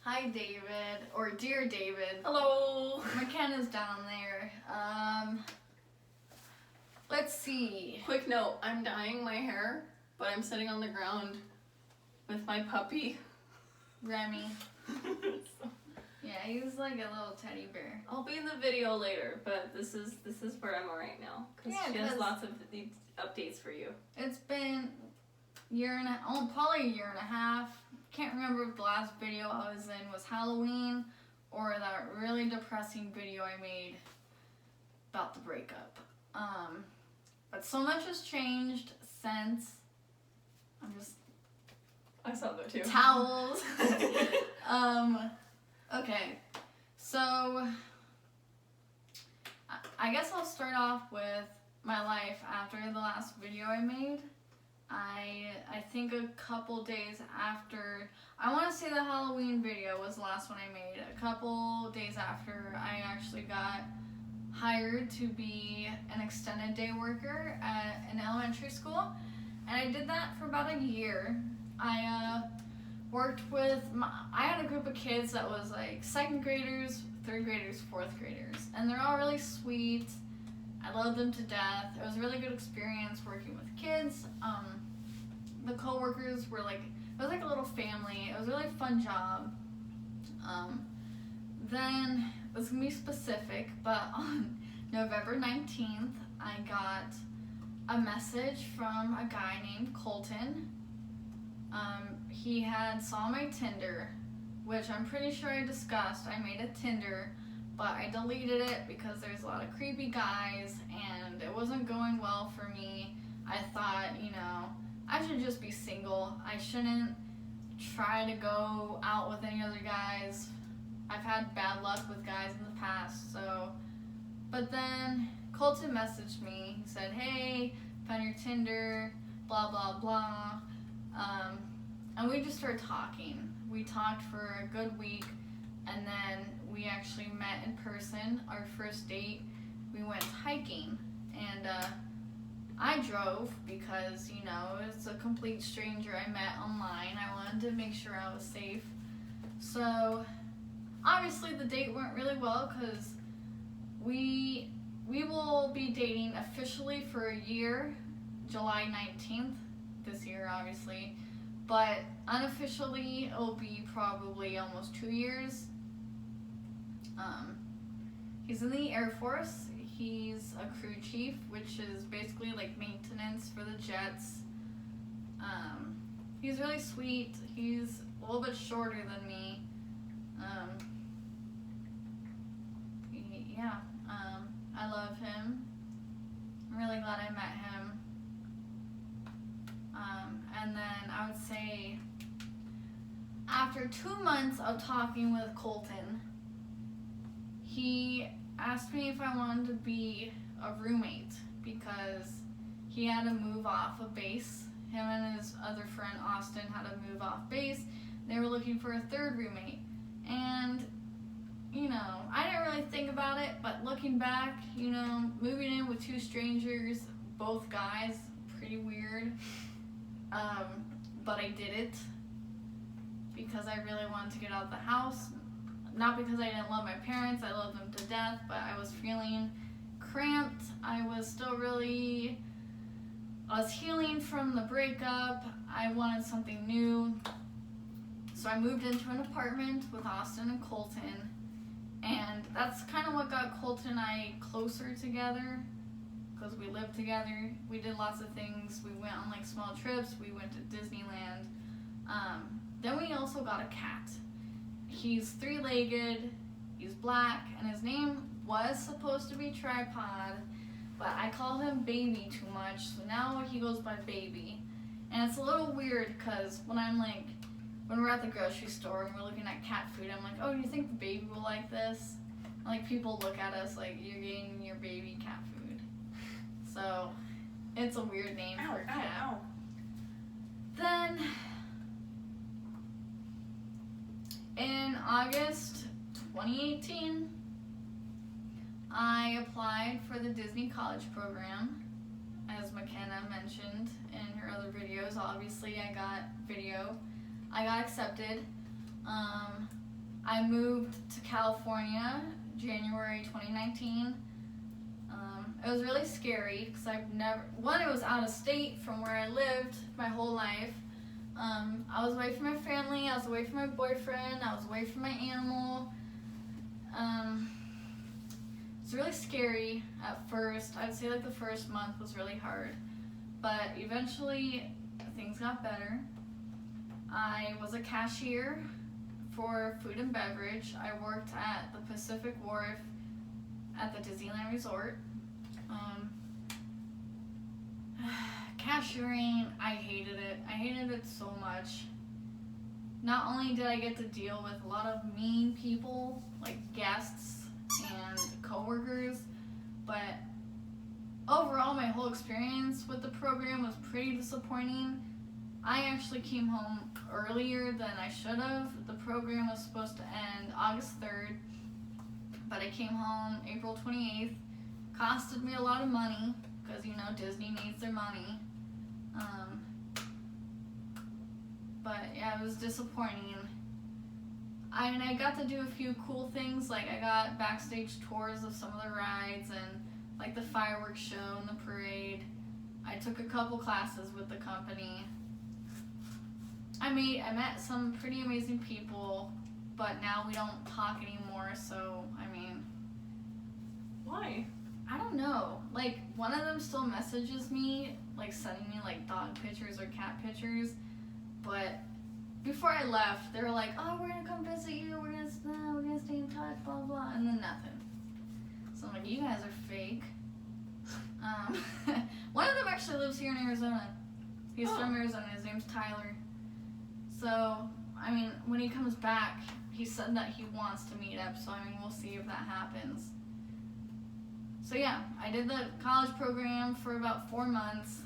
Hi, David, or dear David. Hello. McKenna's down there. Let's see. Quick note, I'm dyeing my hair, but I'm sitting on the ground with my puppy. Remy. Yeah, he's like a little teddy bear. I'll be in the video later, but this is where I'm at right now. Because she has lots of these updates for you. It's been probably a year and a half. Can't remember if the last video I was in was Halloween or that really depressing video I made about the breakup. But so much has changed since. I saw that too. Towels. Okay, so I guess I'll start off with my life after the last video I made. I think a couple days after, I want to say the Halloween video was the last one I made. A couple days after, I actually got hired to be an extended day worker at an elementary school, and I did that for about a year. I worked with, I had a group of kids that was like second graders, third graders, fourth graders, and they're all really sweet. I loved them to death. It was a really good experience working with kids. The co-workers were like, it was like a little family. It was a really fun job. Then, it's gonna be specific, but on November 19th, I got a message from a guy named Colton. He had saw my Tinder, which I'm pretty sure I discussed. I made a Tinder, but I deleted it because there's a lot of creepy guys and it wasn't going well for me. I thought, I should just be single. I shouldn't try to go out with any other guys. I've had bad luck with guys in the past, so. But then Colton messaged me. He said, hey, found your Tinder, blah, blah, blah. And we just started talking. We talked for a good week, and then we actually met in person. Our first date, we went hiking, and I drove because, it's a complete stranger I met online. I wanted to make sure I was safe. So, obviously the date went really well because we will be dating officially for a year, July 19th, this year obviously. But unofficially, it'll be probably almost 2 years. He's in the Air Force. He's a crew chief, which is basically like maintenance for the jets. He's really sweet. He's a little bit shorter than me. I love him. I'm really glad I met him. And then I would say after 2 months of talking with Colton, he asked me if I wanted to be a roommate because he had to move off of base. Him and his other friend Austin had to move off base. They were looking for a third roommate. And, I didn't really think about it, but looking back, moving in with 2 strangers, both guys, pretty weird. But I did it because I really wanted to get out of the house. Not because I didn't love my parents, I loved them to death, but I was feeling cramped. I was healing from the breakup. I wanted something new. So I moved into an apartment with Austin and Colton. And that's kind of what got Colton and I closer together because we lived together. We did lots of things. We went on like small trips. We went to Disneyland. Then we also got a cat. He's 3-legged, he's black, and his name was supposed to be Tripod, but I called him Baby too much, so now he goes by Baby. And it's a little weird because when we're at the grocery store and we're looking at cat food, I'm like, oh, do you think the baby will like this? And like people look at us like, you're getting your baby cat food. So it's a weird name for a cat. Ow. Then in August 2018, I applied for the Disney College program. As McKenna mentioned in her other videos, obviously I got accepted. I moved to California January 2019. It was really scary because it was out of state from where I lived my whole life. I was away from my family, I was away from my boyfriend, I was away from my animal. It's really scary at first. I'd say like the first month was really hard, but eventually things got better. I was a cashier for food and beverage. I worked at the Pacific Wharf at the Disneyland Resort. Cashiering, I hated it. I hated it so much. Not only did I get to deal with a lot of mean people, like guests and coworkers, but overall my whole experience with the program was pretty disappointing. I actually came home earlier than I should have. The program was supposed to end August 3rd, but I came home April 28th. Costed me a lot of money because, you know, Disney needs their money. But yeah, it was disappointing. I got to do a few cool things, like I got backstage tours of some of the rides and like the fireworks show and the parade. I took a couple classes with the company. I met some pretty amazing people, but now we don't talk anymore, so I mean, why? I don't know. Like, one of them still messages me, like sending me like dog pictures or cat pictures, but before I left, they were like, "Oh, we're gonna come visit you. We're gonna stay in touch, blah blah," and then nothing. So I'm like, "You guys are fake." One of them actually lives here in Arizona. He's from Arizona. His name's Tyler. So, I mean, when he comes back, he said that he wants to meet up. So, I mean, we'll see if that happens. So yeah, I did the college program for about 4 months.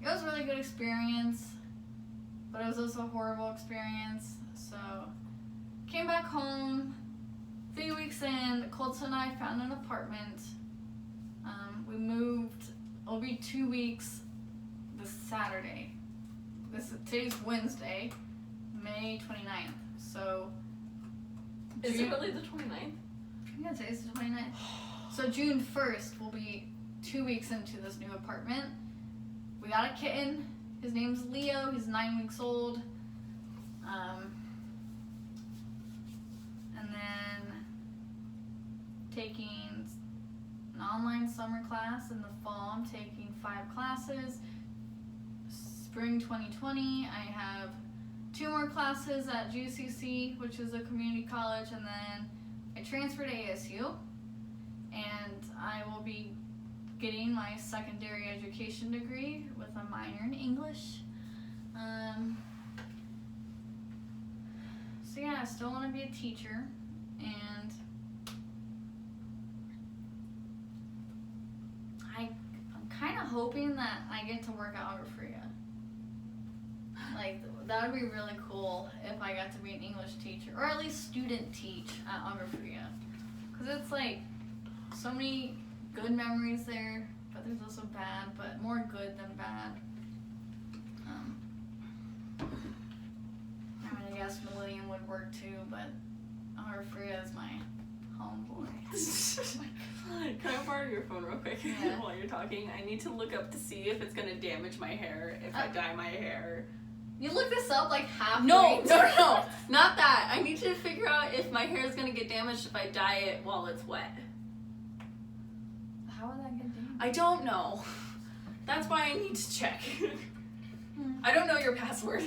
It was a really good experience, but it was also a horrible experience. So, came back home. 3 weeks in, Colton and I found an apartment. We moved. It'll be 2 weeks this Saturday. Today's Wednesday, May 29th. So, Is it really the 29th? Yeah, today's the 29th. So June 1st will be 2 weeks into this new apartment. We got a kitten. His name's Leo. He's 9 weeks old. And then taking an online summer class in the fall. I'm taking 5 classes. Spring 2020, I have 2 more classes at GCC, which is a community college, and then I transferred to ASU, and I will be getting my secondary education degree with a minor in English. So yeah, I still want to be a teacher, and I'm kind of hoping that I get to work at Agua Fria. Like, that would be really cool if I got to be an English teacher, or at least student teach at Agua Fria. Because it's like so many good memories there, but there's also bad, but more good than bad. I mean, I guess Millennium would work too, but Agua Fria is my homeboy. Can I borrow your phone real quick? Yeah. While you're talking? I need to look up to see if it's going to damage my hair if I dye my hair. You looked this up like halfway. No, not that. I need to figure out if my hair is going to get damaged if I dye it while it's wet. How would that get damaged? I don't know. That's why I need to check. I don't know your password.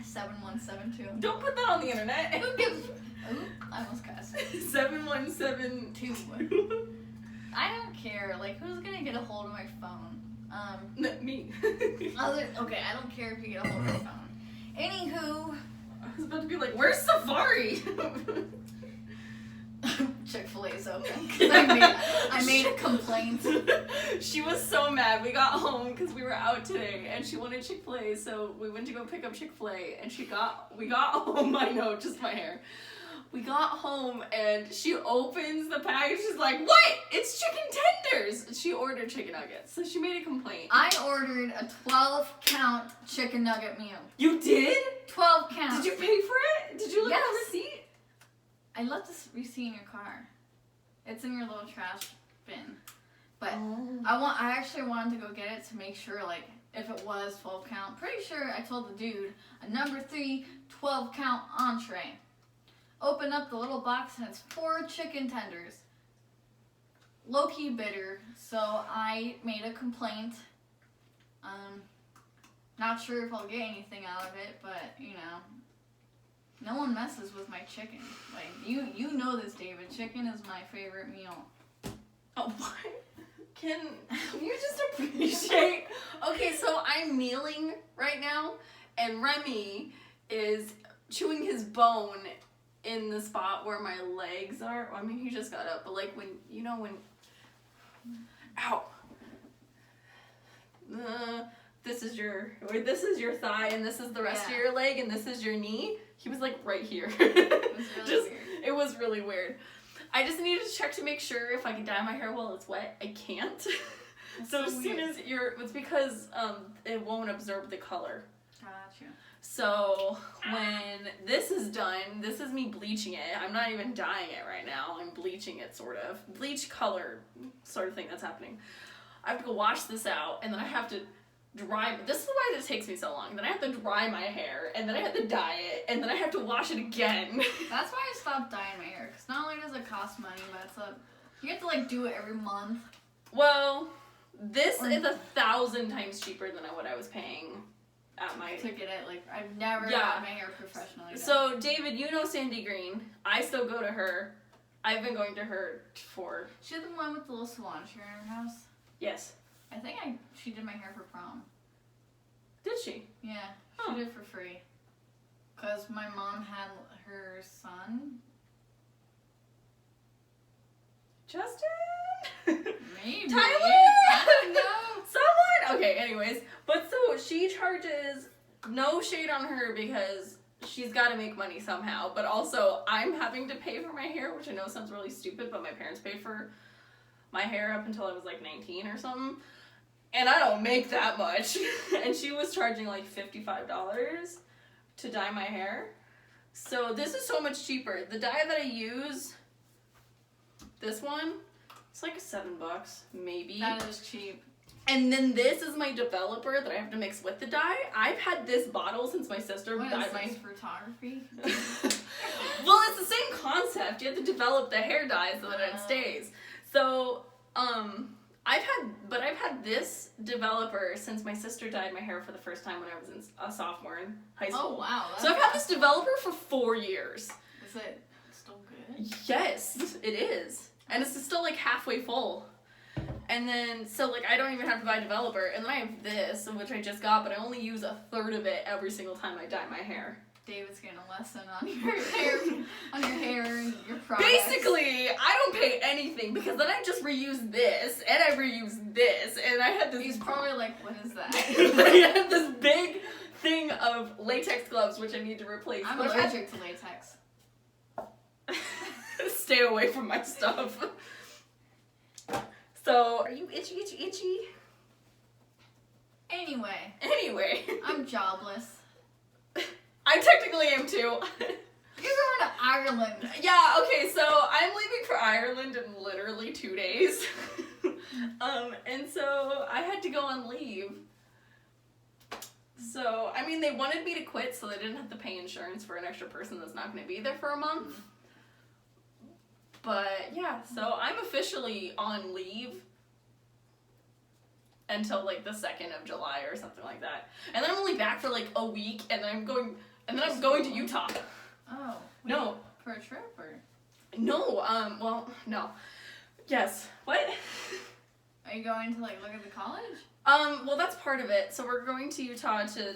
7172. Don't put that on the internet. Who gives? Ooh, I almost cussed. 7172. I don't care. Like, who's gonna get a hold of my phone? Me. Okay, I don't care if you get a hold of my phone. Anywho, I was about to be like, where's Safari? Chick-fil-A's open. I made a complaint. She was so mad. We got home because we were out today, and she wanted Chick-fil-A, so we went to go pick up Chick-fil-A, and we got home. I know, just my hair. We got home, and she opens the package. She's like, "What? It's chicken tenders." She ordered chicken nuggets, so she made a complaint. I ordered a 12-count chicken nugget meal. You did? 12 count. Did you pay for I left this receipt in your car. It's in your little trash bin. But I actually wanted to go get it to make sure, like, if it was 12 count. Pretty sure I told the dude, a number 3 12 count entree. Open up the little box and it's 4 chicken tenders. Low-key bitter, so I made a complaint. Not sure if I'll get anything out of it, but, you know, no one messes with my chicken. Like, you know this, David. Chicken is my favorite meal. Oh, what? Can you just appreciate? Okay, so I'm kneeling right now, and Remy is chewing his bone in the spot where my legs are. I mean, he just got up, but like when, you know, when, ow. This is your thigh, and this is the rest of your leg, and this is your knee. He was like right here. It was really weird. It was really weird. I just needed to check to make sure if I can dye my hair while it's wet. I can't. So as soon as it's because it won't absorb the color. Gotcha. So when this is done, this is me bleaching it. I'm not even dyeing it right now. I'm bleaching it, sort of. Bleach color sort of thing that's happening. I have to go wash this out, and then I have to dry. This is why this takes me so long. Then I have to dry my hair, and then I have to dye it, and then I have to wash it again. That's why I stopped dyeing my hair, because not only does it cost money, but you have to like do it every month. Well, this is 1,000 times cheaper than what I was paying at my... To get it, like, I've never had my hair professionally done. So, David, you know Sandy Green. I still go to her. I've been going to her for... She the one with the little salon chair in her house? Yes. I think she did my hair for prom. Did she? Yeah, she did it for free. Because my mom had her son. Justin? Maybe. Tyler? I don't know. Someone? Okay, anyways. But so she charges no shade on her because she's got to make money somehow. But also, I'm having to pay for my hair, which I know sounds really stupid, but my parents paid for my hair up until I was like 19 or something. And I don't make that much. And she was charging like $55 to dye my hair. So this is so much cheaper. The dye that I use, this one, it's like $7, maybe. That is cheap. And then this is my developer that I have to mix with the dye. I've had this bottle since my sister dyed my... photography? Well, it's the same concept. You have to develop the hair dye so that it stays. So, I've had this developer since my sister dyed my hair for the first time when I was a sophomore in high school. Oh, wow. So I've had this developer for 4 years. Is it still good? Yes, it is. And it's still like halfway full. And then, so like I don't even have to buy a developer. And then I have this, which I just got, but I only use 1/3 of it every single time I dye my hair. David's getting a lesson on your hair, and your products. Basically, I don't pay anything because then I just reuse this, and I reuse this, and I had this... He's probably like, what is that? I have this big thing of latex gloves, which I need to replace. I'm allergic to latex. Stay away from my stuff. So, are you itchy? Anyway, I'm jobless. I technically am too. You're going to Ireland. Yeah, okay, so I'm leaving for Ireland in literally 2 days. And so I had to go on leave. So, I mean, they wanted me to quit so they didn't have to pay insurance for an extra person that's not going to be there for a month. But, yeah, so I'm officially on leave until, like, the 2nd of July or something like that. And then I'm only back for, like, a week, and then I'm going to Utah. Oh. Wait, No. For a trip, or? No, well, no. Yes. What? Are you going to, like, look at the college? Well, that's part of it. So we're going to Utah to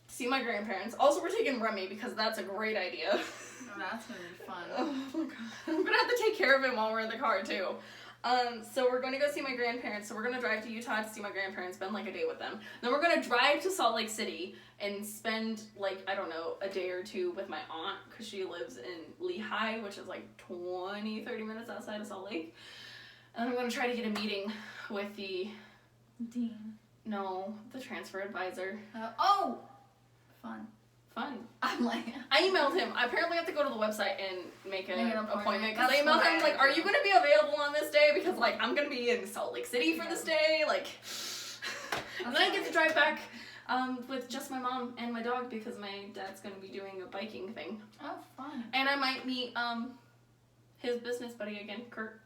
see my grandparents. Also, we're taking Remy because that's a great idea. Oh, that's gonna be fun. Oh my god. I'm gonna have to take care of him while we're in the car, too. So we're going to go see my grandparents. So we're going to drive to Utah to see my grandparents, spend like a day with them. Then we're going to drive to Salt Lake City and spend like, I don't know, a day or two with my aunt because she lives in Lehigh, which is like 20, 30 minutes outside of Salt Lake. And I'm going to try to get a meeting with the... Dean. No, the transfer advisor. Oh! Fun. Fun. I'm like, I emailed him. I apparently have to go to the website and make an appointment because I That's emailed what him I like, "Are do. you gonna be available on this day?" Because like I'm gonna be in Salt Lake City for this day. Like, and then I get to drive back with just my mom and my dog because my dad's gonna be doing a biking thing. oh, fun. And I might meet his business buddy again, Kurt.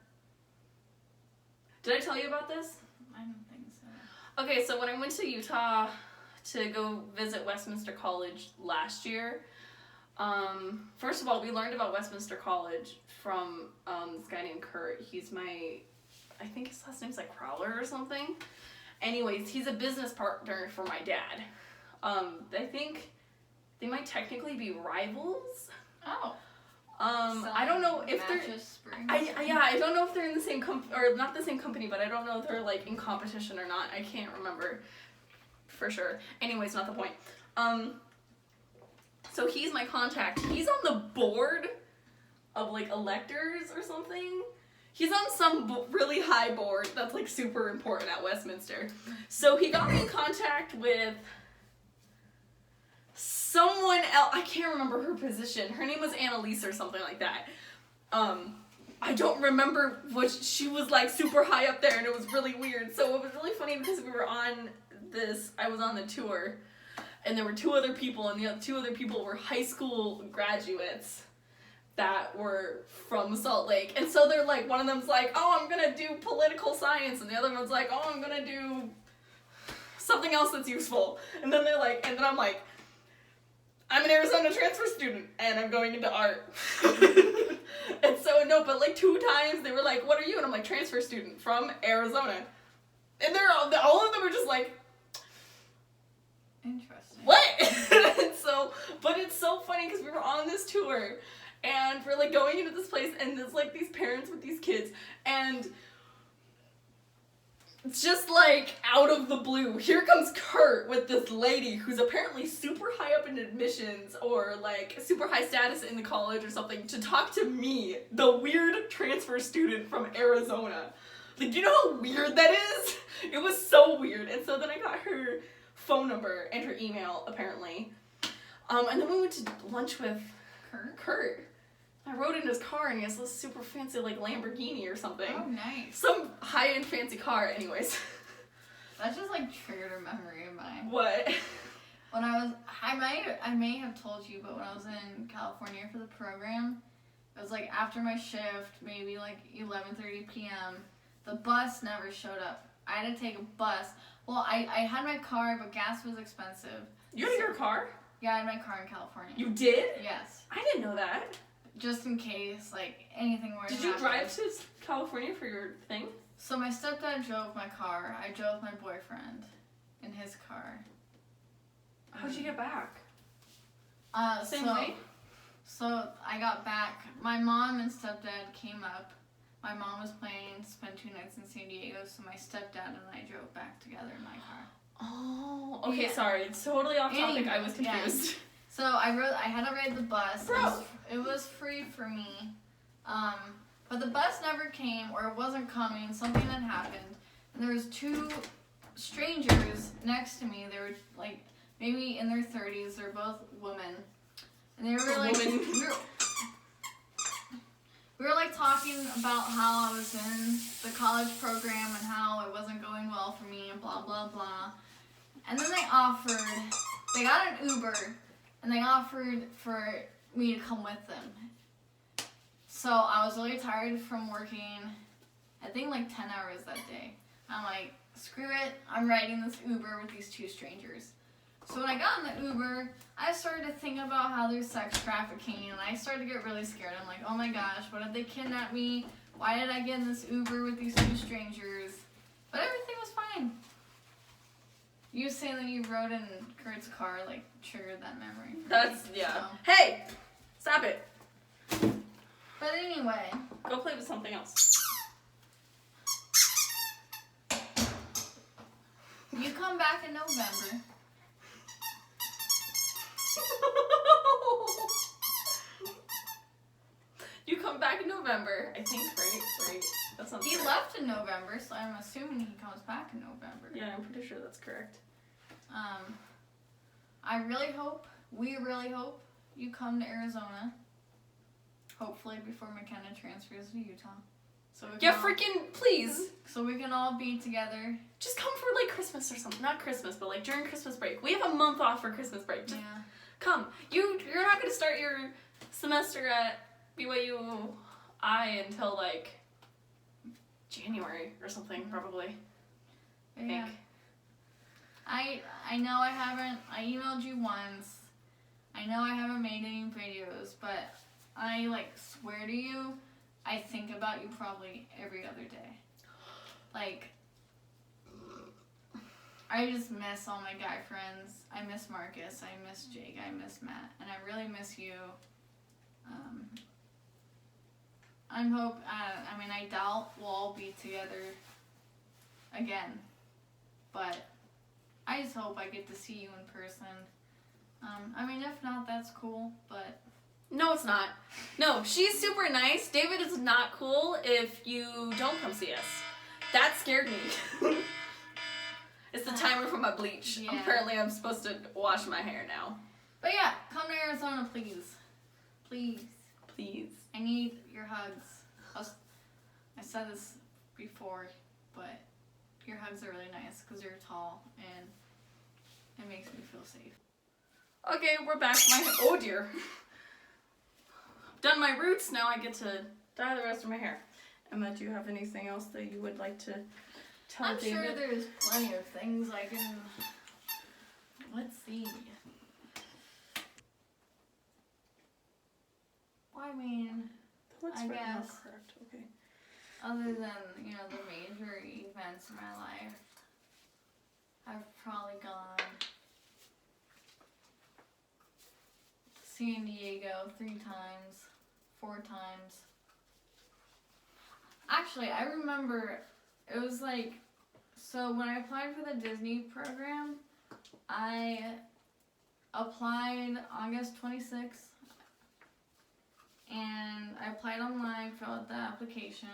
Did I tell you about this? I don't think so. Okay, so when I went to Utah to go visit Westminster College last year, first of all, we learned about Westminster College from this guy named Kurt. He's I think his last name's like Crowler or something. Anyways, he's a business partner for my dad. I think they might technically be rivals. Oh. I don't know if they're. I don't know if they're in the same or not the same company, but I don't know if they're like in competition or not. I can't remember for sure. Anyways, not the point. So he's my contact. He's on the board of like electors or something. He's on some really high board that's like super important at Westminster. So he got me in contact with someone else. I can't remember her position. Her name was Annalise or something like that. I don't remember what she was like super high up there, and it was really weird. So it was really funny because we were on I was on the tour, and there were two other people, and the two other people were high school graduates that were from Salt Lake. And so they're like, one of them's like, "Oh, I'm gonna do political science," and the other one's like, "Oh, I'm gonna do something else that's useful." And then they're like, and then I'm like, "I'm an Arizona transfer student, and I'm going into art." And so, no, but like 2 times they were like, "What are you?" And I'm like, "Transfer student from Arizona." And all of them are just like, interesting. "What?" And so, but it's so funny because we were on this tour, and we're like going into this place, and there's like these parents with these kids, and it's just like out of the blue, here comes Kurt with this lady who's apparently super high up in admissions or like super high status in the college or something to talk to me, the weird transfer student from Arizona. Like, do you know how weird that is? It was so weird. And so then I got her phone number and her email apparently. And then we went to lunch with Kurt. I rode in his car and he has this super fancy like Lamborghini or something. Oh, nice. Some high-end fancy car, anyways. That just like triggered a memory of mine. What? When I may have told you, but when I was in California for the program, it was like after my shift, maybe like 11:30 p.m. The bus never showed up. I had to take a bus. Well, I had my car, but gas was expensive. You had your car? Yeah, I had my car in California. You did? Yes. I didn't know that. Just in case, like, anything were to Did you happen. drive to California for your thing? So my stepdad drove my car. I drove my boyfriend in his car. How'd you get back? Same so, way? So I got back. My mom and stepdad came up. My mom was planning to spend 2 nights in San Diego, so my stepdad and I drove back together in my car. Oh, okay, Yeah. sorry. It's totally off topic. Anyway, I was confused. yeah. So I had to ride the bus. Bro. It was free for me. But the bus never came, or it wasn't coming. Something had happened. And there was 2 strangers next to me. They were like maybe in their 30s. They're both women. And they were like we were like talking about how I was in the college program and how it wasn't going well for me and blah blah blah. And then they got an Uber and they offered for me to come with them. So I was really tired from working, I think like 10 hours that day. I'm like, screw it, I'm riding this Uber with these 2 strangers. So when I got in the Uber, I started to think about how there's sex trafficking, and I started to get really scared. I'm like, oh my gosh, what if they kidnap me? Why did I get in this Uber with these 2 strangers? But everything was fine. You saying that you rode in Kurt's car, like, triggered that memory for me. Yeah. So. Hey! Stop it. But anyway. Go play with something else. You come back in November. You come back in November, I think, right? That sounds He correct. left in November, so I'm assuming he comes back in November. Yeah, I'm pretty sure that's correct. I really hope we really hope you come to Arizona. Hopefully before McKenna transfers to Utah. So we can freaking please. So we can all be together. Just come for like Christmas or something. Not Christmas, but like during Christmas break. We have a month off for Christmas break. Just come. You're not gonna start your semester at BYU-I until like January or something, probably. I think. I know I emailed you once. I know I haven't made any videos, but I like swear to you, I think about you probably every other day. Like, I just miss all my guy friends. I miss Marcus. I miss Jake. I miss Matt. And I really miss you. I doubt we'll all be together again. But I just hope I get to see you in person. If not, that's cool, but... No, it's not. No, she's super nice. David is not cool if you don't come see us. That scared me. It's the timer for my bleach. Yeah. Apparently I'm supposed to wash my hair now. But yeah, come to Arizona, please. Please. Please. I need your hugs. I said this before, but your hugs are really nice because you're tall and it makes me feel safe. Okay, we're back. Oh dear. Done my roots, now I get to dye the rest of my hair. Emma, do you have anything else that you would like to tell David? I'm sure there's plenty of things I can... Let's see. I guess. Correct. Okay. Other than, the major events in my life, I've probably gone to San Diego 3 times, 4 times. Actually, I remember it was like, so when I applied for the Disney program, I applied August 26th, and I applied online, filled out the application.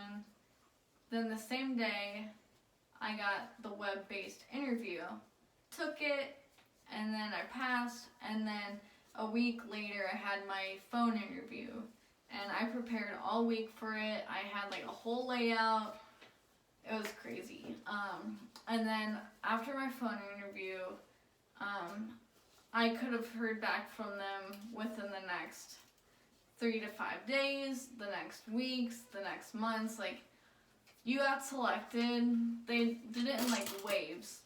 Then the same day, I got the web-based interview, took it, and then I passed, and then a week later I had my phone interview, and I prepared all week for it. I had like a whole layout. It was crazy. And then after my phone interview, I could have heard back from them within the next 3 to 5 days, the next weeks, the next months. Like, you got selected. They did it in like waves.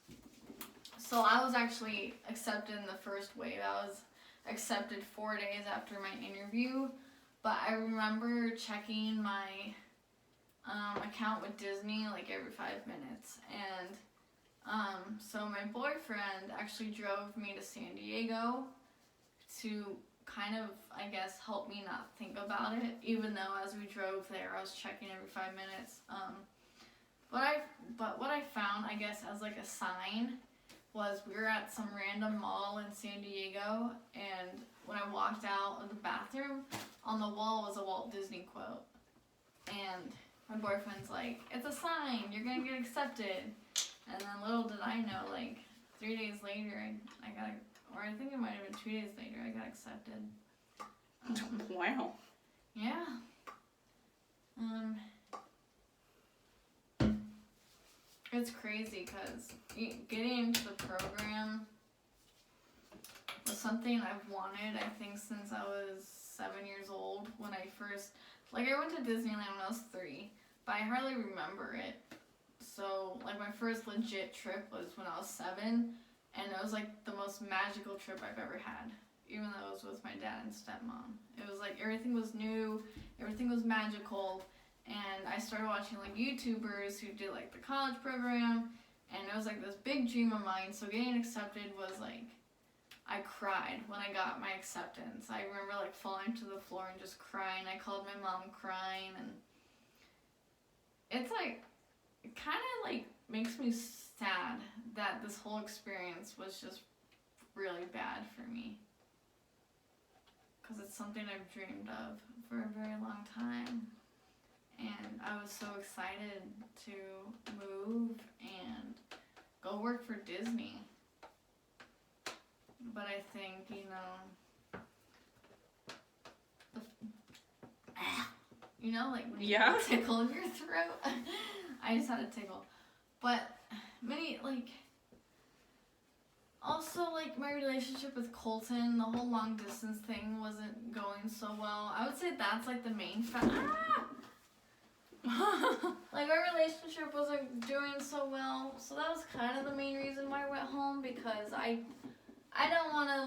So I was actually accepted in the first wave. I was accepted 4 days after my interview. But I remember checking my account with Disney like every 5 minutes. And so my boyfriend actually drove me to San Diego to kind of, I guess, help me not think about it, even though as we drove there I was checking every 5 minutes. But what I found, I guess, as like a sign was we were at some random mall in San Diego, and when I walked out of the bathroom, on the wall was a Walt Disney quote. And my boyfriend's like, it's a sign, you're gonna get accepted. And then little did I know, like 3 days later, I got, or I think it might have been 2 days later, I got accepted. Wow. Yeah. It's crazy because getting into the program was something I've wanted, I think, since I was 7 years old. When I first, I went to Disneyland when I was 3, but I hardly remember it. So, my first legit trip was when I was 7, and it was, the most magical trip I've ever had, even though it was with my dad and stepmom. It was, everything was new, everything was magical, and I started watching, YouTubers who did, the college program, and it was, this big dream of mine. So getting accepted was, I cried when I got my acceptance. I remember, falling to the floor and just crying. I called my mom crying, and it's, it kind of, makes me sad that this whole experience was just really bad for me. Because it's something I've dreamed of for a very long time. And I was so excited to move and go work for Disney. But I think, like when you tickle in your throat. I just had a tickle. But also, my relationship with Colton, the whole long distance thing wasn't going so well. I would say that's, the main factor. Our relationship wasn't doing so well. So that was kind of the main reason why I went home, because I don't want to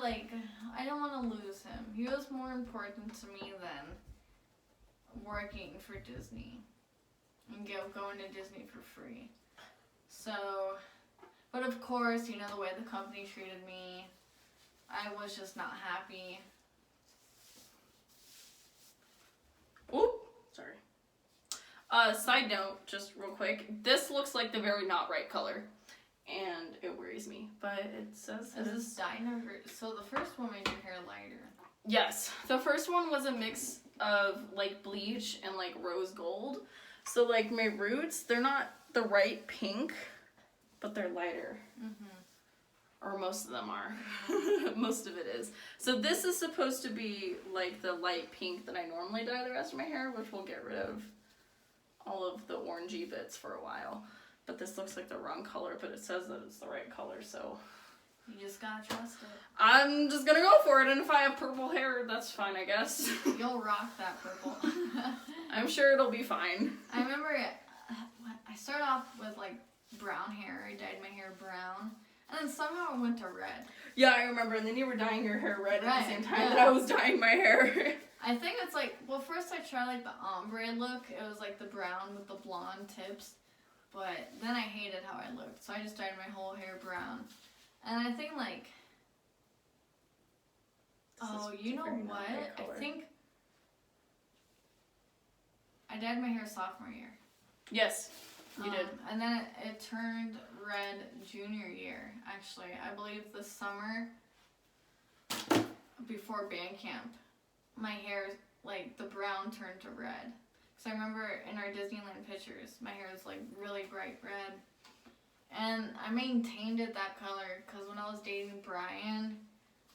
lose him. He was more important to me than working for Disney and going to Disney for free. So, but of course, the way the company treated me, I was just not happy. Oop, sorry. Side note, just real quick, this looks like the very not right color, and it worries me, but it says Is this dye so the first one made your hair lighter? Yes, the first one was a mix of bleach and rose gold, so my roots, they're not the right pink, but they're lighter. Or most of them are. Most of it is. So this is supposed to be the light pink that I normally dye the rest of my hair, which will get rid of all of the orangey bits for a while. But this looks like the wrong color, but it says that it's the right color, so you just gotta trust it. I'm just gonna go for it, and if I have purple hair, that's fine, I guess. You'll rock that purple. I'm sure it'll be fine. I remember I started off with brown hair. I dyed my hair brown, and then somehow it went to red. Yeah, I remember, and then you were dyeing your hair red at the same time that I was dyeing my hair. I think it's first I tried the ombre look. It was the brown with the blonde tips, but then I hated how I looked, so I just dyed my whole hair brown. And I think you know what? I think I dyed my hair sophomore year. Yes, you did. And then it turned red junior year, actually. I believe the summer before band camp, my hair, the brown turned to red. Because I remember in our Disneyland pictures, my hair was, really bright red. And I maintained it that color because when I was dating Brian,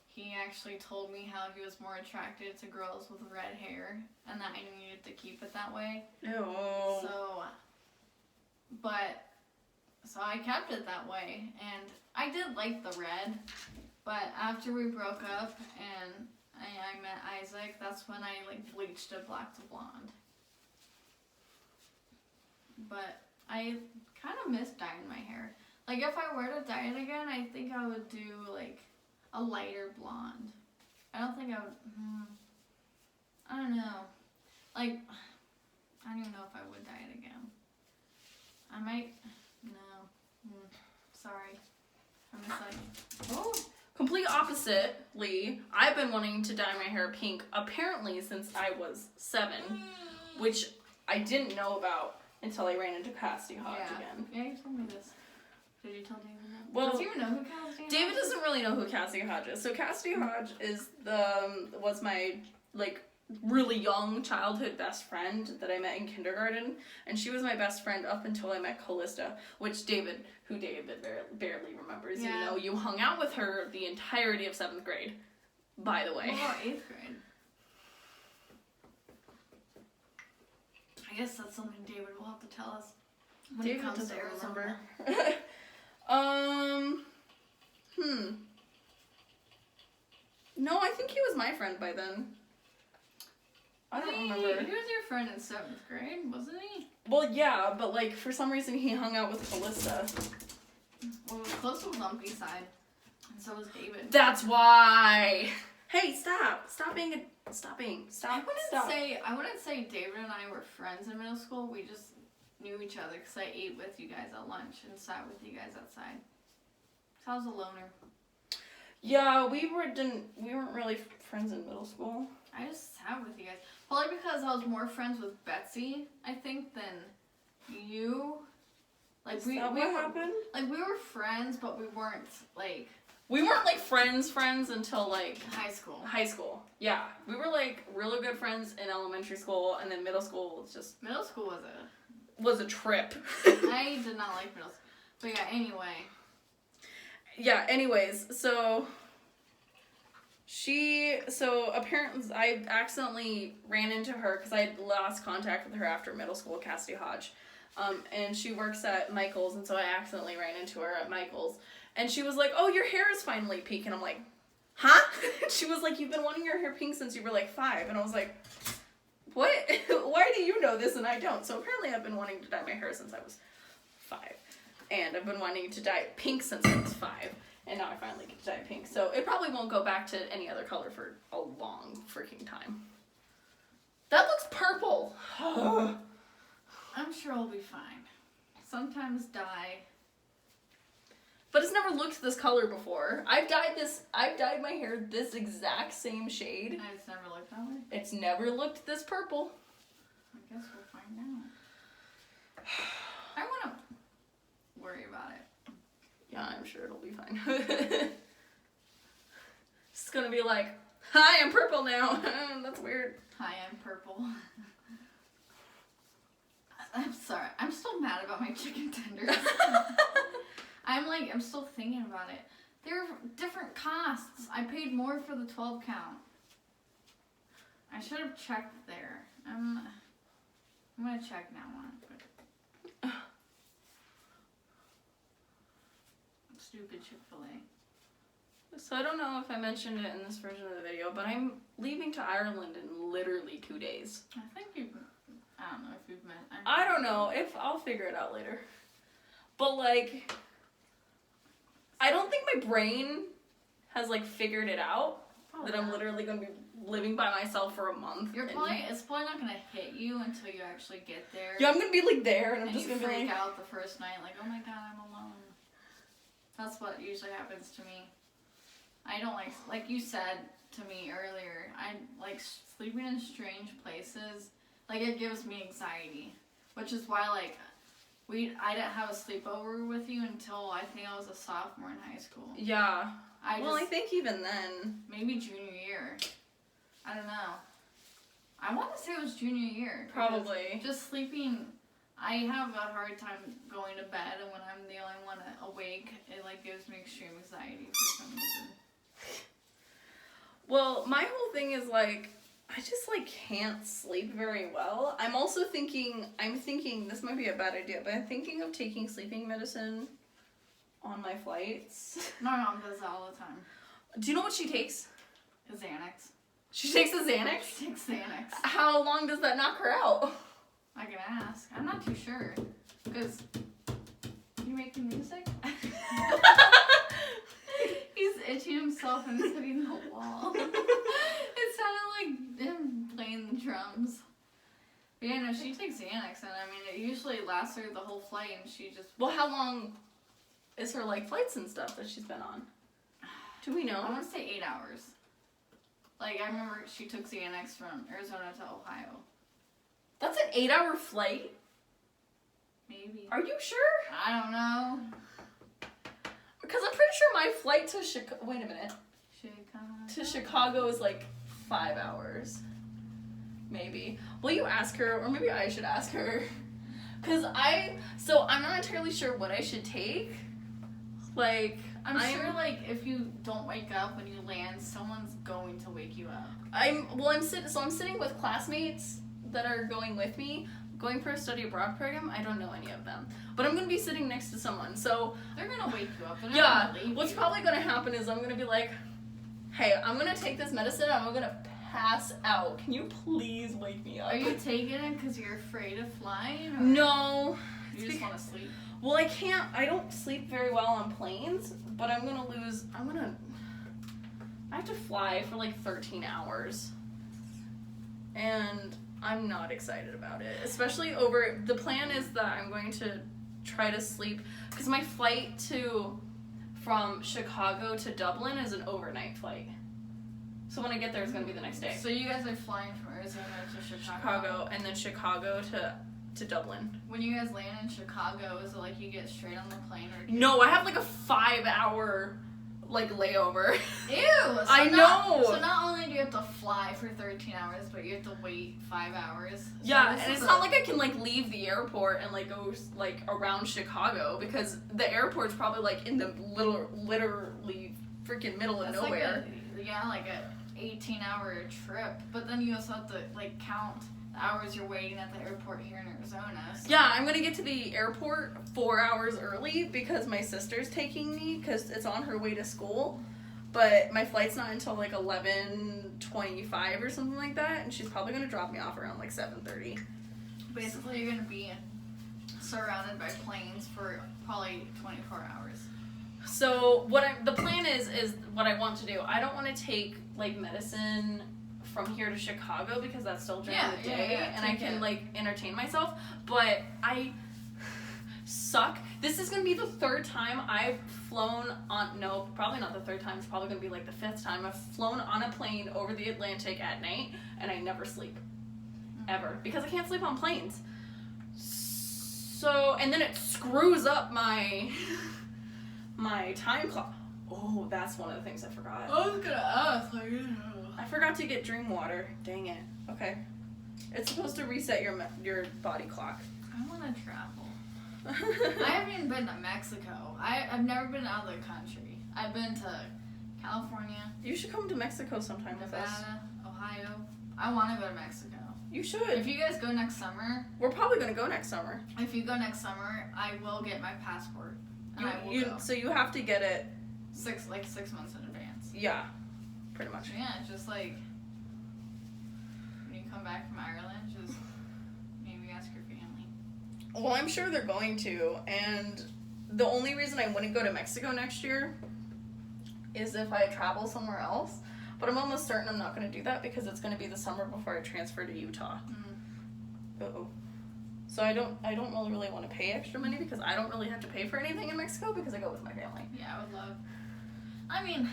he actually told me how he was more attracted to girls with red hair and that I needed to keep it that way. No. So I kept it that way, and I did like the red, but after we broke up and I met Isaac, that's when I bleached it black to blonde. But I kind of miss dyeing my hair. If I were to dye it again, I think I would do a lighter blonde. I don't think I would. I don't know. I don't even know if I would dye it again. I might. No. Sorry. I'm just Complete oppositely, I've been wanting to dye my hair pink apparently since I was 7, which I didn't know about until I ran into Cassidy Hodge again. Yeah, you told me this. Did you tell David that? Well, does he even know who Cassidy Hodge is? David doesn't really know who Cassidy Hodge is. So Cassidy Hodge is was my really young childhood best friend that I met in kindergarten, and she was my best friend up until I met Callista, which David barely remembers. Yeah. You hung out with her the entirety of 7th grade, by the way. What about 8th grade? I guess that's something David will have to tell us when David he comes doesn't to Arizona. remember. No, I think he was my friend by then. I don't remember. He was your friend in 7th grade, wasn't he? Well, yeah, but for some reason he hung out with Callista. Well, Callista was on B-side, and so was David. That's why. Hey, stop! Stop. I wouldn't say David and I were friends in middle school. We just knew each other because I ate with you guys at lunch and sat with you guys outside. So I was a loner. Yeah, we weren't really friends in middle school. I just sat with you guys. Probably because I was more friends with Betsy, I think, than you. What happened? We were friends, but we weren't We weren't friends until high school. High school, yeah. We were really good friends in elementary school, and then middle school was just. Middle school was a trip. I did not like middle school, but yeah. Anyway. Yeah. Anyways, so So apparently I accidentally ran into her because I had lost contact with her after middle school, Cassidy Hodge. And she works at Michael's, and so I accidentally ran into her at Michael's. And she was like, oh, your hair is finally pink. And I'm like, huh? She was like, you've been wanting your hair pink since you were like 5. And I was like, what? Why do you know this and I don't? So apparently I've been wanting to dye my hair since I was 5. And I've been wanting to dye it pink since I was 5. And now I finally get to dye it pink. So it probably won't go back to any other color for a long freaking time. That looks purple. I'm sure I'll be fine. Sometimes dye. But it's never looked this color before. I've dyed my hair this exact same shade. And it's never looked that way? It's never looked this purple. I guess we'll find out. I want to worry about it. Yeah, I'm sure it'll be fine. It's gonna be like, hi, I'm purple now. That's weird. Hi, I'm purple. I'm sorry. I'm still mad about my chicken tenders. I'm still thinking about it. They're different costs. I paid more for the 12 count. I should have checked there. I'm gonna check now on it. Stupid Chick-fil-A. So I don't know if I mentioned it in this version of the video, but I'm leaving to Ireland in literally 2 days. I think you've... I don't know if you've met... I don't know. I'll figure it out later. But, like... I don't think my brain has, like, figured it out. Probably that I'm not. literally going to be living by myself for a month. It's probably not going to hit you until you actually get there. Yeah, I'm going to be, like, there, and I'm just going to be freak like... out the first night, like, oh my god, I'm alone. That's what usually happens to me. I don't like you said to me earlier, I like sleeping in strange places. Like, it gives me anxiety. Which is why, like, I didn't have a sleepover with you until I think I was a sophomore in high school. Yeah. I think even then. Maybe junior year. I don't know. I want to say it was junior year. Probably. Just sleeping, I have a hard time going to bed, and when I'm the only one awake, it, like, gives me extreme anxiety for some reason. Well, my whole thing is, like, I just, like, can't sleep very well. I'm thinking, this might be a bad idea, but I'm thinking of taking sleeping medicine on my flights. My mom does that all the time. Do you know what she takes? A Xanax. She takes a Xanax? She takes Xanax. How long does that knock her out? I can ask. I'm not too sure. Because, you making music? He's itching himself and he's hitting the wall. It sounded like him playing the drums. But yeah, no, she takes Xanax, and I mean, it usually lasts her the whole flight, and she just... Well, how long is her, like, flights and stuff that she's been on? Do we know? I want to say 8 hours. Like, I remember she took Xanax from Arizona to Ohio. That's an 8-hour flight? Maybe. Are you sure? I don't know. Because I'm pretty sure my flight to Chicago... Wait a minute. Chicago. To Chicago is like 5 hours. Maybe. Will you ask her? Or maybe I should ask her. Because I'm not entirely sure what I should take. Like... I'm sure, like, if you don't wake up when you land, someone's going to wake you up. I'm sitting with classmates that are going with me, going for a study abroad program. I don't know any of them, but I'm gonna be sitting next to someone, so they're gonna wake you up. Yeah. What's probably gonna happen is I'm gonna be like, "Hey, I'm gonna take this medicine. I'm gonna pass out. Can you please wake me up?" Are you taking it because you're afraid of flying? Or No. You just want to sleep. Well, I don't sleep very well on planes, but I have to fly for like 13 hours. And I'm not excited about it. Especially the plan is that I'm going to try to sleep, because my flight from Chicago to Dublin is an overnight flight. So when I get there, it's going to be the next day. So you guys are flying from Arizona to Chicago, and then Chicago to Dublin. When you guys land in Chicago, is it like you get straight on the plane? Or No, I have like a 5-hour like layover. Ew! So I know! So not only do you have to fly for 13 hours, but you have to wait 5 hours. Yeah, and it's not like I can like leave the airport and like go like around Chicago, because the airport's probably like in the literally freaking middle of nowhere. like a 18-hour trip. But then you also have to like count the hours you're waiting at the airport here in Arizona. So. Yeah, I'm gonna get to the airport 4 hours early because my sister's taking me because it's on her way to school. But my flight's not until like 11:25 or something like that, and she's probably gonna drop me off around like 7:30. Basically, you're gonna be surrounded by planes for probably 24 hours. So the plan is what I want to do. I don't want to take like medicine from here to Chicago because that's still during the day, and I can like entertain myself. But I suck. This is gonna be the third time I've flown on. No, probably not the third time. It's probably gonna be like the 5th time I've flown on a plane over the Atlantic at night, and I never sleep, ever, because I can't sleep on planes. So, and then it screws up my time clock. Oh, that's one of the things I forgot. I was gonna ask, like, I forgot to get dream water. Dang it. Okay. It's supposed to reset your body clock. I want to travel. I haven't even been to Mexico. I've never been out of the country. I've been to California. You should come to Mexico sometime with us. Nevada, Ohio. I want to go to Mexico. You should. If you guys go next summer. We're probably going to go next summer. If you go next summer, I will get my passport. And I will go. So you have to get it 6 months in advance. Yeah. Pretty much. Yeah, just like when you come back from Ireland, just maybe ask your family. Well, I'm sure they're going to, and the only reason I wouldn't go to Mexico next year is if I travel somewhere else. But I'm almost certain I'm not going to do that because it's going to be the summer before I transfer to Utah. Uh-oh. So I don't really want to pay extra money because I don't really have to pay for anything in Mexico because I go with my family. Yeah, I would love. I mean,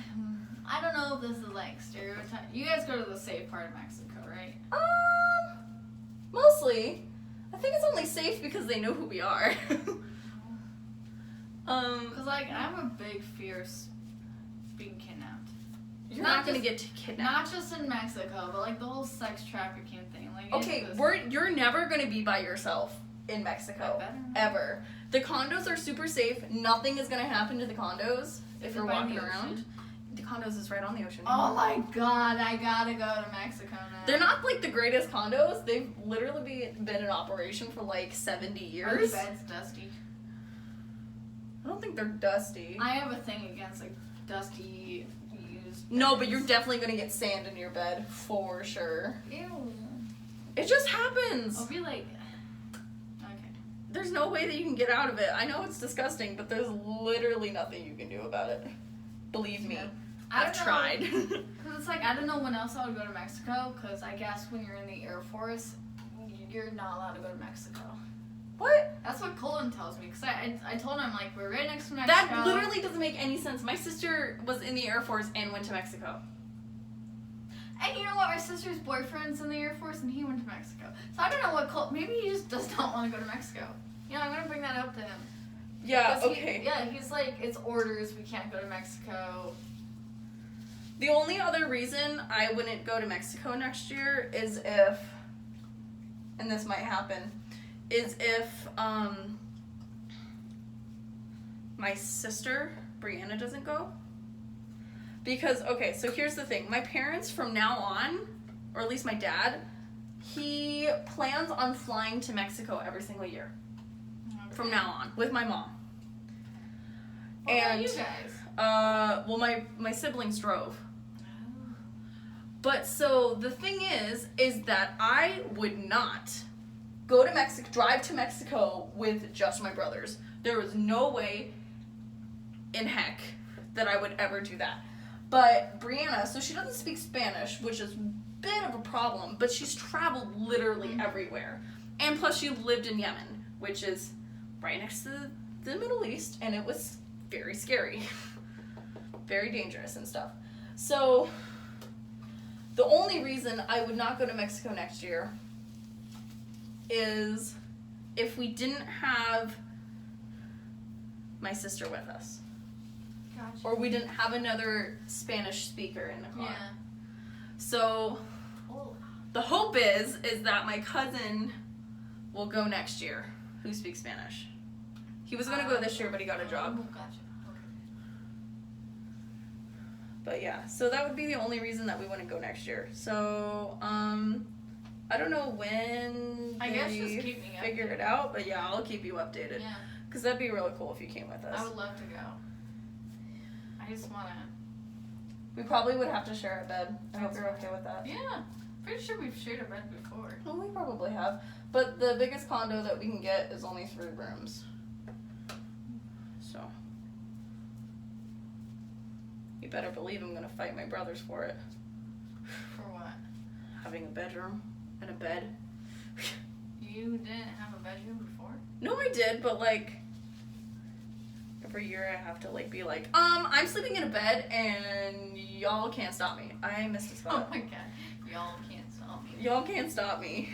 I don't know if this is like stereotype. You guys go to the safe part of Mexico, right? Mostly. I think it's only safe because they know who we are. Cause like I'm a big fear of being kidnapped. You're not gonna get kidnapped. Not just in Mexico, but like the whole sex trafficking thing. Like okay, you're never gonna be by yourself in Mexico ever. The condos are super safe. Nothing is gonna happen to the condos if you're walking around. The condos is right on the ocean. Oh my god, I gotta go to Mexico now. They're not like the greatest condos. They've literally been in operation for like 70 years. Are the beds dusty? I don't think they're dusty. I have a thing against like dusty used beds. No, but you're definitely gonna get sand in your bed for sure. Ew. It just happens. I'll be like, okay. There's no way that you can get out of it. I know it's disgusting, but there's literally nothing you can do about it. Believe me. Yeah. I've tried. Because it's like, I don't know when else I would go to Mexico, because I guess when you're in the Air Force, you're not allowed to go to Mexico. What? That's what Colin tells me, because I told him, like, we're right next to Mexico. That literally doesn't make any sense. My sister was in the Air Force and went to Mexico. And you know what? My sister's boyfriend's in the Air Force, and he went to Mexico. So I don't know what Colin, maybe he just does not want to go to Mexico. You know, I'm going to bring that up to him. Yeah, okay. He's like, it's orders, we can't go to Mexico. The only other reason I wouldn't go to Mexico next year is if, and this might happen, is if my sister, Brianna, doesn't go. Because, okay, so here's the thing. My parents from now on, or at least my dad, he plans on flying to Mexico every single year. Okay. From now on, with my mom. What about you guys? Well, my siblings drove. But so the thing is that I would not go to Mexico, drive to Mexico with just my brothers. There was no way in heck that I would ever do that. But Brianna, so she doesn't speak Spanish, which is a bit of a problem, but she's traveled literally everywhere. And plus she lived in Yemen, which is right next to the Middle East, and it was very scary. Very dangerous and stuff. So the only reason I would not go to Mexico next year is if we didn't have my sister with us. Gotcha. Or we didn't have another Spanish speaker in the car. Yeah. So the hope is that my cousin will go next year who speaks Spanish. He was going to go this year, but he got a job. Gotcha. But yeah, so that would be the only reason that we wouldn't go next year. So, I don't know when I guess just keep me figure it out, but yeah, I'll keep you updated. Yeah. Because that'd be really cool if you came with us. I would love to go. I just want to. We probably would have to share a bed. I hope you're okay with that. Yeah. Pretty sure we've shared a bed before. Well, we probably have. But the biggest condo that we can get is only 3 rooms. So. You better believe I'm going to fight my brothers for it. For what? Having a bedroom and a bed. You didn't have a bedroom before? No, I did, but like every year I have to like be like, I'm sleeping in a bed and y'all can't stop me. I missed a spot. Oh my god. Y'all can't stop me. Y'all can't stop me.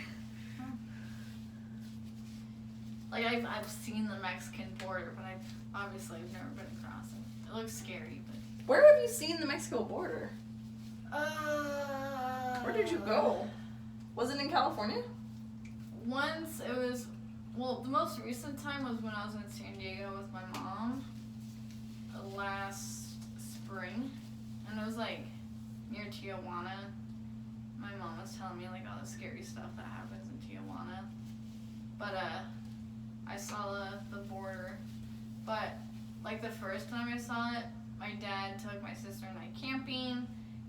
Like I've seen the Mexican border, but I've never been across it. It looks scary, but Where have you seen the Mexico border? Where did you go? Was it in California? Once it was, well, the most recent time was when I was in San Diego with my mom last spring, and it was like near Tijuana. My mom was telling me like all the scary stuff that happens in Tijuana, but I saw the border, but like the first time I saw it, my dad took my sister and I camping,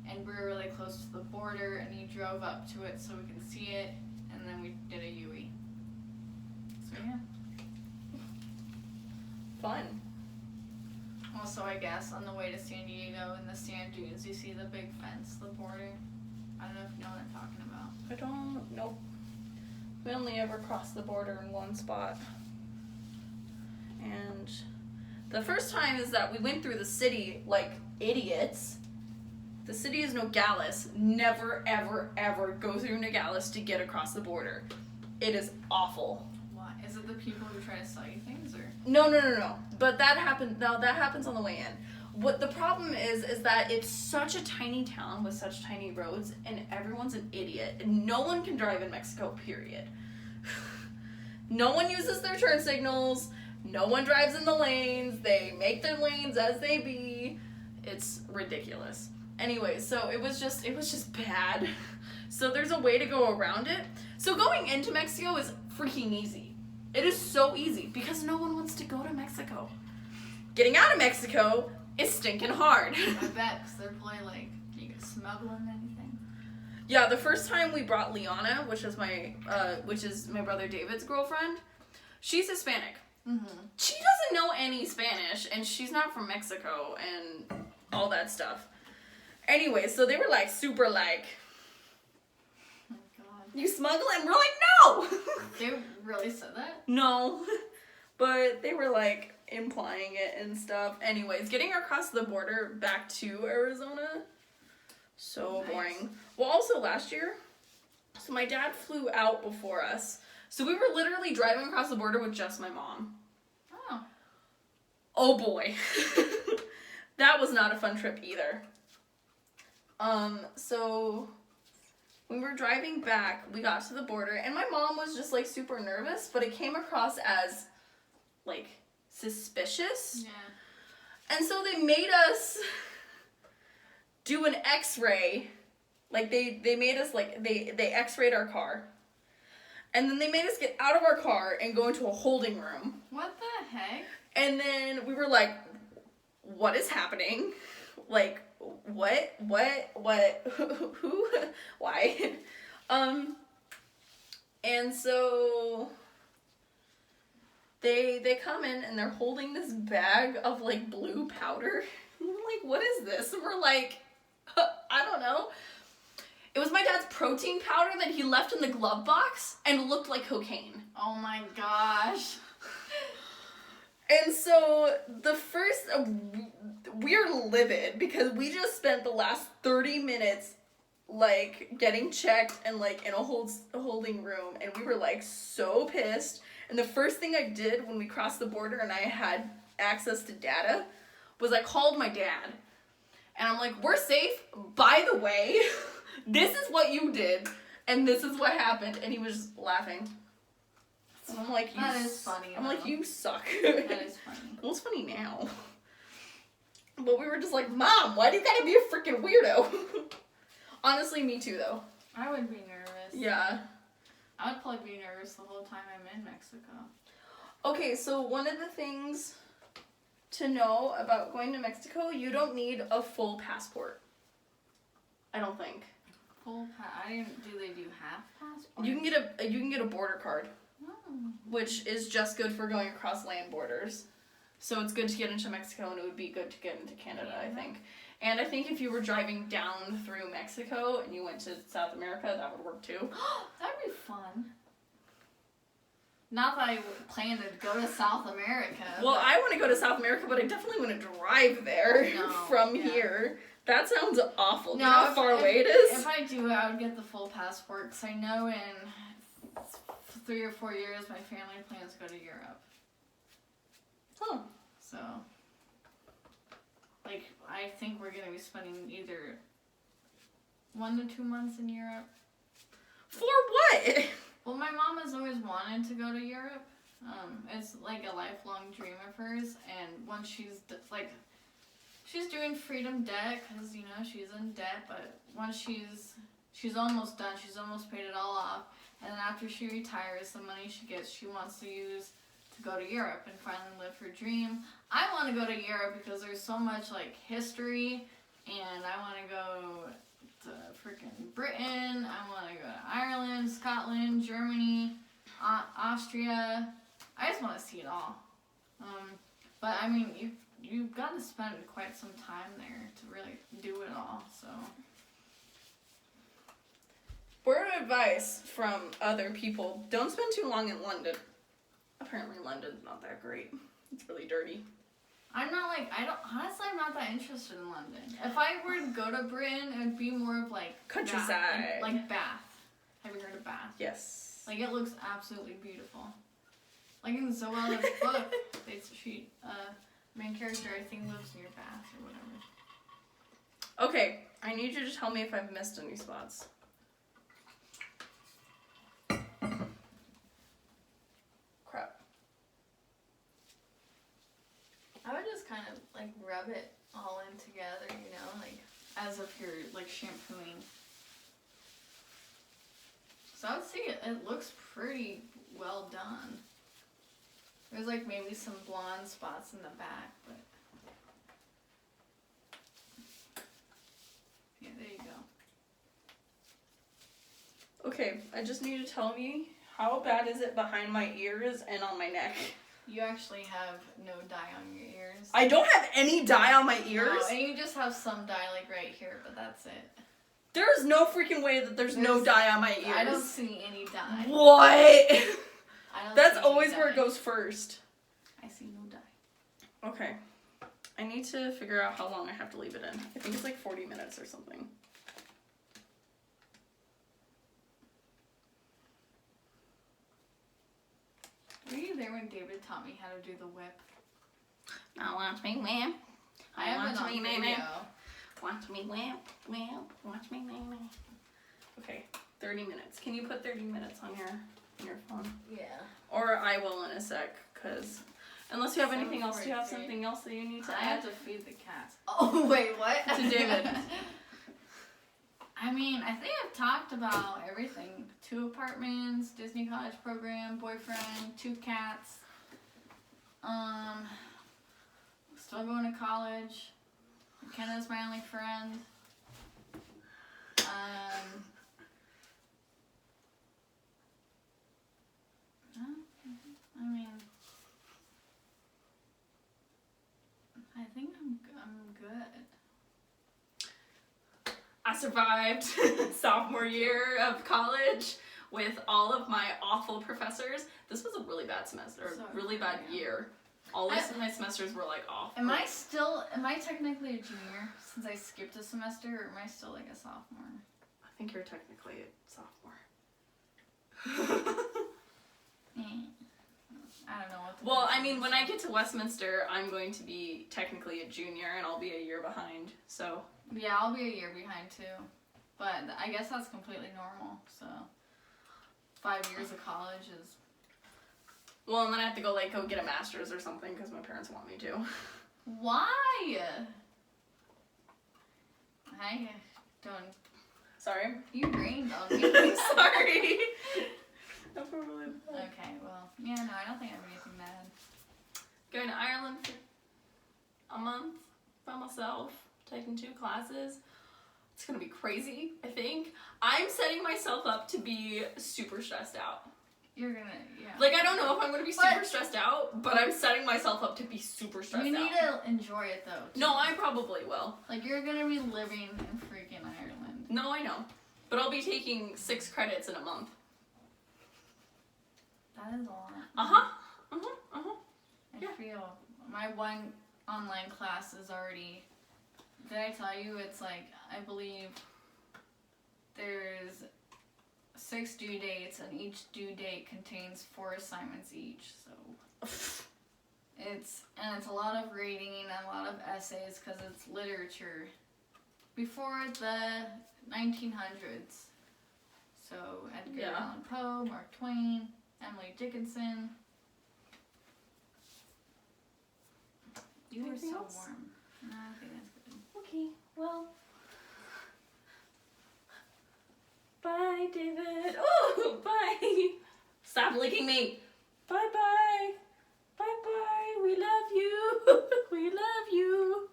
and we were really close to the border, and he drove up to it so we could see it, and then we did a UE. So yeah. Fun. Also, I guess on the way to San Diego in the sand dunes, you see the big fence, the border. I don't know if you know what I'm talking about. I don't. Nope. We only ever crossed the border in one spot. And the first time is that we went through the city like idiots. The city is Nogales. Never, ever, ever go through Nogales to get across the border. It is awful. Why? Is it the people who try to sell you things, or? No. But that happened. No, that happens on the way in. What the problem is that it's such a tiny town with such tiny roads, and everyone's an idiot, and no one can drive in Mexico. Period. No one uses their turn signals. No one drives in the lanes. They make their lanes as they be. It's ridiculous. Anyway, so it was just bad. So there's a way to go around it. So going into Mexico is freaking easy. It is so easy because no one wants to go to Mexico. Getting out of Mexico is stinking hard. I bet, because they're probably like, you can smuggle in anything. Yeah, the first time we brought Liana, which is my brother David's girlfriend, she's Hispanic. Mm-hmm. She doesn't know any Spanish, and she's not from Mexico, and all that stuff. Anyway, so they were like super like, Oh god. you smuggle? And we're like, no! They really said that? No. But they were like implying it and stuff. Anyways, getting across the border back to Arizona, so Nice. boring. Well, also last year, so my dad flew out before us. So we were literally driving across the border with just my mom. Oh. Oh boy. That was not a fun trip either. So when we were driving back, we got to the border, and my mom was just like super nervous, but it came across as like suspicious. Yeah. And so they made us do an x-ray. Like they made us like they x-rayed our car. And then they made us get out of our car and go into a holding room. What the heck? And then we were like, what is happening? Like, what, who, why? And so they come in and they're holding this bag of like blue powder. And we're like, what is this? And we're like, I don't know. It was my dad's protein powder that he left in the glove box and looked like cocaine. Oh my gosh. And so the first, we're livid because we just spent the last 30 minutes like getting checked and like in a holding room, and we were like so pissed. And the first thing I did when we crossed the border and I had access to data was I called my dad. And I'm like, we're safe. By the way, this is what you did, and this is what happened. And he was just laughing. And I'm like, that is funny. I'm like, you suck. That is funny. Well, it's funny now. But we were just like, Mom, why do you gotta be a freaking weirdo? Honestly, me too, though. I would be nervous. Yeah. I would probably be nervous the whole time I'm in Mexico. Okay, so one of the things to know about going to Mexico, you don't need a full passport. I don't think. Do they do half passport? You can get a border card, which is just good for going across land borders. So it's good to get into Mexico, and it would be good to get into Canada, I think. And I think if you were driving down through Mexico and you went to South America, that would work too. That'd be fun. Not that I plan to go to South America. Well, I want to go to South America, but I definitely want to drive there from here. That sounds awful. Do you know how far away it is? If I do, I would get the full passport, because I know in 3 or 4 years my family plans to go to Europe. Huh. So, like, I think we're going to be spending either 1 to 2 months in Europe. For what? Well, my mom has always wanted to go to Europe. It's like a lifelong dream of hers, and once she's doing freedom debt, because, you know, she's in debt, but once she's almost done, she's almost paid it all off, and then after she retires, the money she gets, she wants to use to go to Europe and finally live her dream. I want to go to Europe because there's so much, like, history, and I want to go to freaking Britain, I want to go to Ireland, Scotland, Germany, Austria. I just want to see it all. But, I mean, you've got to spend quite some time there to really do it all, so. Word of advice from other people, don't spend too long in London. Apparently London's not that great. It's really dirty. I'm not that interested in London. If I were to go to Britain, it would be more of like countryside. Like Bath. Have you heard of Bath? Yes. Like, it looks absolutely beautiful. Like in Zoella's book, main character, I think, lives near Bath or whatever. Okay, I need you to tell me if I've missed any spots. Crap. I would just kind of, like, rub it all in together, you know, like, as if you're, like, shampooing. So I would say it looks pretty well done. There's, like, maybe some blonde spots in the back, but... Yeah, there you go. Okay, I just need to tell me, how bad is it behind my ears and on my neck? You actually have no dye on your ears. I don't have any dye on my ears? No, and you just have some dye, like, right here, but that's it. There is no freaking way that there's no dye on my ears. I don't see any dye. What? That's see always any where dye. it goes first. I see no dye. Okay. I need to figure out how long I have to leave it in. I think it's like 40 minutes or something. Were you there when David taught me how to do the whip? Now watch me whip. I have it on video. Watch me whip. Watch me whip. Okay, 30 minutes. Can you put 30 minutes on your phone? Yeah. Or I will in a sec, because unless you have anything else, do you have something else that you need to I add? have to feed the cats. Oh, wait, what? To David. I mean, I think I've talked about everything. 2 apartments, Disney College program, boyfriend, 2 cats. Still going to college. Kenna's my only friend. I mean, I think I'm good. I survived sophomore year of college with all of my awful professors. This was a really bad semester, a really bad year. All of my semesters were like off. Am I technically a junior since I skipped a semester, or am I still like a sophomore? I think you're technically a sophomore. I don't know what the Well, I mean, when I get to Westminster, I'm going to be technically a junior, and I'll be a year behind, so... Yeah, I'll be a year behind, too. But I guess that's completely normal, so... 5 years of college is... Well, and then I have to go get a master's or something, because my parents want me to. Why? I don't. Sorry. You rained on me. I'm sorry. Okay, well, yeah, no, I don't think I have anything bad. Going to Ireland for a month by myself, taking 2 classes. It's gonna be crazy, I think. I'm setting myself up to be super stressed out. You're gonna, yeah. Like, I don't know if I'm gonna be super stressed out, but I'm setting myself up to be super stressed out. You need to enjoy it, though. Too. No, I probably will. Like, you're gonna be living in freaking Ireland. No, I know. But I'll be taking 6 credits in a month. That is a lot. I feel my one online class is already. Did I tell you it's like I believe there's 6 due dates and each due date contains 4 assignments each. So it's a lot of reading and a lot of essays because it's literature before the 1900s. So Edgar Allan Poe, Mark Twain, Emily Dickinson. You were so warm. No, I think that's good. Okay, well. Bye, David. Oh, bye. Stop licking me. Bye-bye. Bye-bye. We love you. We love you.